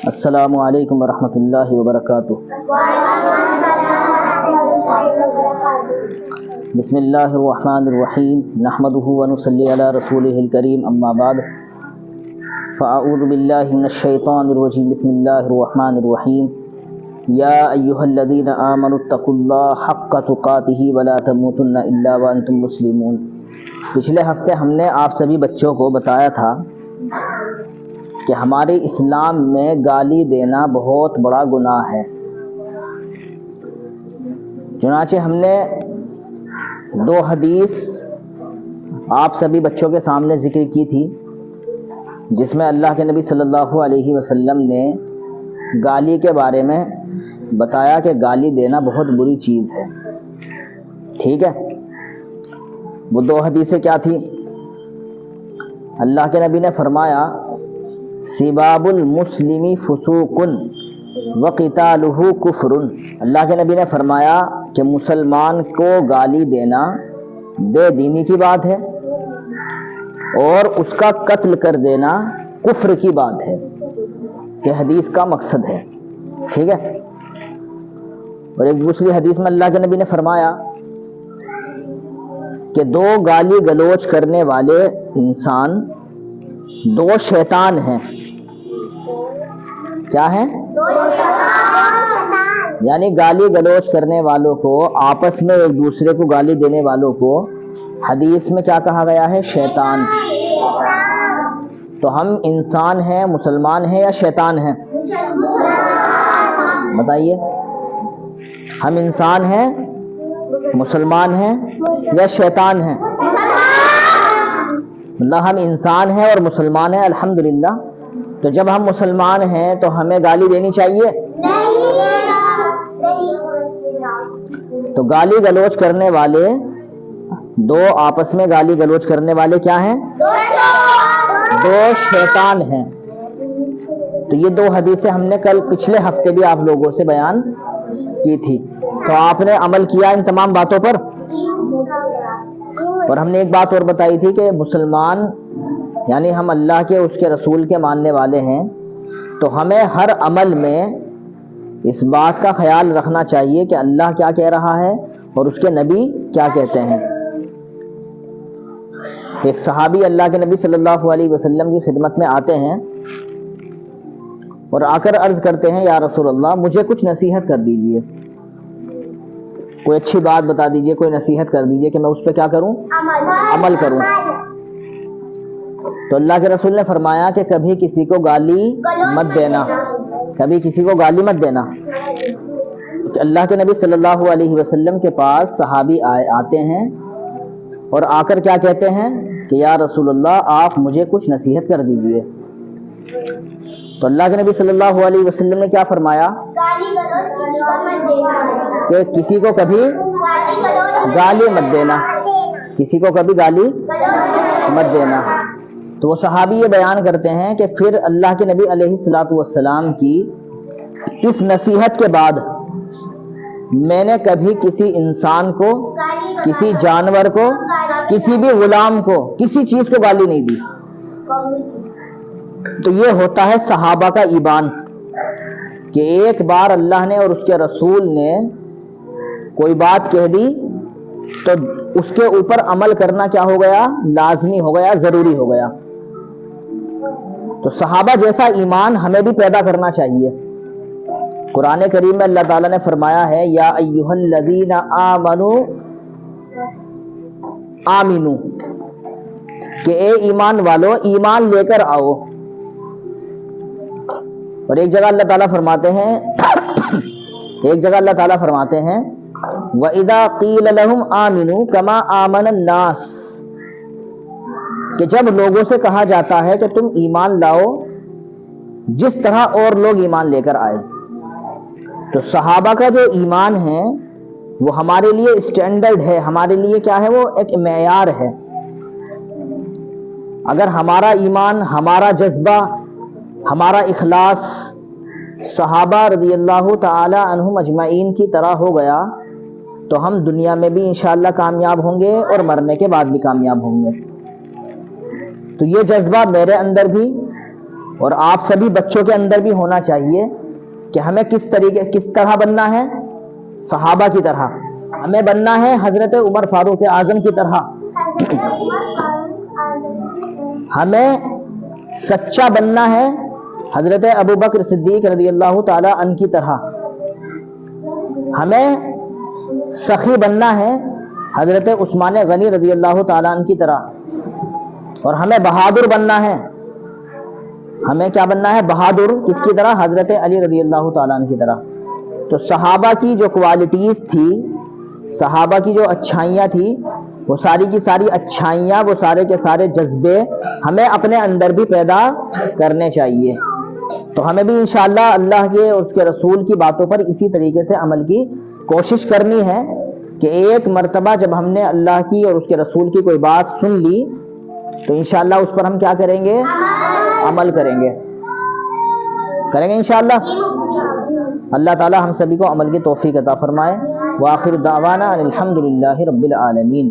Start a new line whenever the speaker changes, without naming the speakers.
السلام علیکم ورحمۃ اللہ وبرکاتہ۔ بسم اللہ الرحمن الرحیم، نحمدہ ونصلی علی رسولہ الکریم، اما بعد فاعوذ باللہ من الشیطان الرجیم، بسم اللہ الرحمن الرحیم۔ یا ایھا الذین آمنوا اتقوا اللہ حق تقاتہ ولا تموتن الا وانتم مسلمون۔ پچھلے ہفتے ہم نے آپ سبھی بچوں کو بتایا تھا کہ ہمارے اسلام میں گالی دینا بہت بڑا گناہ ہے۔ چنانچہ ہم نے 2 حدیث آپ سبھی بچوں کے سامنے ذکر کی تھی، جس میں اللہ کے نبی صلی اللہ علیہ وسلم نے گالی کے بارے میں بتایا کہ گالی دینا بہت بری چیز ہے۔ ٹھیک ہے، وہ 2 حدیثیں کیا تھی؟ اللہ کے نبی نے فرمایا سباب المسلم فسوق وقتالہ کفر۔ اللہ کے نبی نے فرمایا کہ مسلمان کو گالی دینا بے دینی کی بات ہے اور اس کا قتل کر دینا کفر کی بات ہے، کہ حدیث کا مقصد ہے۔ ٹھیک ہے، اور ایک دوسری حدیث میں اللہ کے نبی نے فرمایا کہ 2 گالی گلوچ کرنے والے انسان 2 شیطان ہیں۔ کیا ہیں؟ یعنی گالی گلوچ کرنے والوں کو، آپس میں ایک دوسرے کو گالی دینے والوں کو حدیث میں کیا کہا گیا ہے؟ شیطان۔ تو ہم انسان ہیں، مسلمان ہیں یا شیطان ہیں؟ بتائیے، ہم انسان ہیں، مسلمان ہیں یا شیطان ہیں؟ مطلب ہم انسان ہیں اور مسلمان ہیں، الحمدللہ۔ تو جب ہم مسلمان ہیں تو ہمیں گالی دینی چاہیے؟ تو گالی گلوچ کرنے والے 2 آپس میں گالی گلوچ کرنے والے کیا ہیں؟ 2 شیطان ہیں۔ تو یہ 2 حدیثیں ہم نے پچھلے ہفتے بھی آپ لوگوں سے بیان کی تھی۔ تو آپ نے عمل کیا ان تمام باتوں پر؟ اور ہم نے ایک بات اور بتائی تھی کہ مسلمان یعنی ہم اللہ کے، اس کے رسول کے ماننے والے ہیں، تو ہمیں ہر عمل میں اس بات کا خیال رکھنا چاہیے کہ اللہ کیا کہہ رہا ہے اور اس کے نبی کیا کہتے ہیں۔ ایک صحابی اللہ کے نبی صلی اللہ علیہ وسلم کی خدمت میں آتے ہیں اور آ کر عرض کرتے ہیں یا رسول اللہ مجھے کچھ نصیحت کر دیجئے، کوئی اچھی بات بتا دیجئے، کوئی نصیحت کر دیجئے کہ میں اس پہ کیا کروں؟ عمل کروں۔ تو اللہ کے رسول نے فرمایا کہ کبھی کسی کو گالی مت دینا، کبھی کسی کو گالی مت دینا۔ کہ اللہ کے نبی صلی اللہ علیہ وسلم کے پاس صحابی آتے ہیں اور آ کر کیا کہتے ہیں کہ یا رسول اللہ آپ مجھے کچھ نصیحت کر دیجئے۔ تو اللہ کے نبی صلی اللہ علیہ وسلم نے کیا فرمایا کہ کسی کو کبھی گالی مت دینا، کسی کو کبھی گالی مت دینا۔ تو وہ صحابی یہ بیان کرتے ہیں کہ پھر اللہ کے نبی علیہ الصلوۃ والسلام کی اس نصیحت کے بعد میں نے کبھی کسی انسان کو، کسی جانور کو، کسی بھی غلام کو، کسی چیز کو گالی نہیں دی۔ تو یہ ہوتا ہے صحابہ کا ایمان، کہ ایک بار اللہ نے اور اس کے رسول نے کوئی بات کہہ دی تو اس کے اوپر عمل کرنا کیا ہو گیا؟ لازمی ہو گیا، ضروری ہو گیا۔ تو صحابہ جیسا ایمان ہمیں بھی پیدا کرنا چاہیے۔ قرآن کریم میں اللہ تعالیٰ نے فرمایا ہے یا ایھا الذین آمنوا آمنو، کہ اے ایمان والو ایمان لے کر آؤ۔ اور ایک جگہ اللہ تعالیٰ فرماتے ہیں وَإِذَا قِيلَ لَهُمْ آمِنُوا كَمَا آمَنَ النَّاسِ، کہ جب لوگوں سے کہا جاتا ہے کہ تم ایمان لاؤ جس طرح اور لوگ ایمان لے کر آئے۔ تو صحابہ کا جو ایمان ہے وہ ہمارے لیے اسٹینڈرڈ ہے، ہمارے لیے کیا ہے؟ وہ ایک معیار ہے۔ اگر ہمارا ایمان، ہمارا جذبہ، ہمارا اخلاص صحابہ رضی اللہ تعالی عنہم اجمعین کی طرح ہو گیا تو ہم دنیا میں بھی انشاءاللہ کامیاب ہوں گے اور مرنے کے بعد بھی کامیاب ہوں گے۔ تو یہ جذبہ میرے اندر بھی اور آپ سبھی بچوں کے اندر بھی ہونا چاہیے کہ ہمیں کس طرح بننا ہے؟ صحابہ کی طرح ہمیں بننا ہے، حضرت عمر فاروق اعظم کی طرح ہمیں سچا بننا ہے، حضرت ابو بکر صدیق رضی اللہ تعالی عنہ کی طرح ہمیں سخی بننا ہے، حضرت عثمان غنی رضی اللہ تعالی عنہ کی طرح، اور ہمیں بہادر بننا ہے، ہمیں کیا بننا ہے؟ بہادر، کس کی طرح؟ حضرت علی رضی اللہ تعالیٰ عنہ کی طرح۔ تو صحابہ کی جو کوالٹیز تھی، صحابہ کی جو اچھائیاں تھی، وہ ساری کی ساری اچھائیاں، وہ سارے کے سارے جذبے ہمیں اپنے اندر بھی پیدا کرنے چاہیے۔ تو ہمیں بھی انشاءاللہ اللہ کے اور اس کے رسول کی باتوں پر اسی طریقے سے عمل کی کوشش کرنی ہے کہ ایک مرتبہ جب ہم نے اللہ کی اور اس کے رسول کی کوئی بات سن لی تو انشاءاللہ اس پر ہم کیا کریں گے؟ عمل کریں گے انشاءاللہ۔ اللہ تعالی ہم سبھی کو عمل کی توفیق عطا فرمائے۔ وآخر دعوانا الحمدللہ رب العالمین۔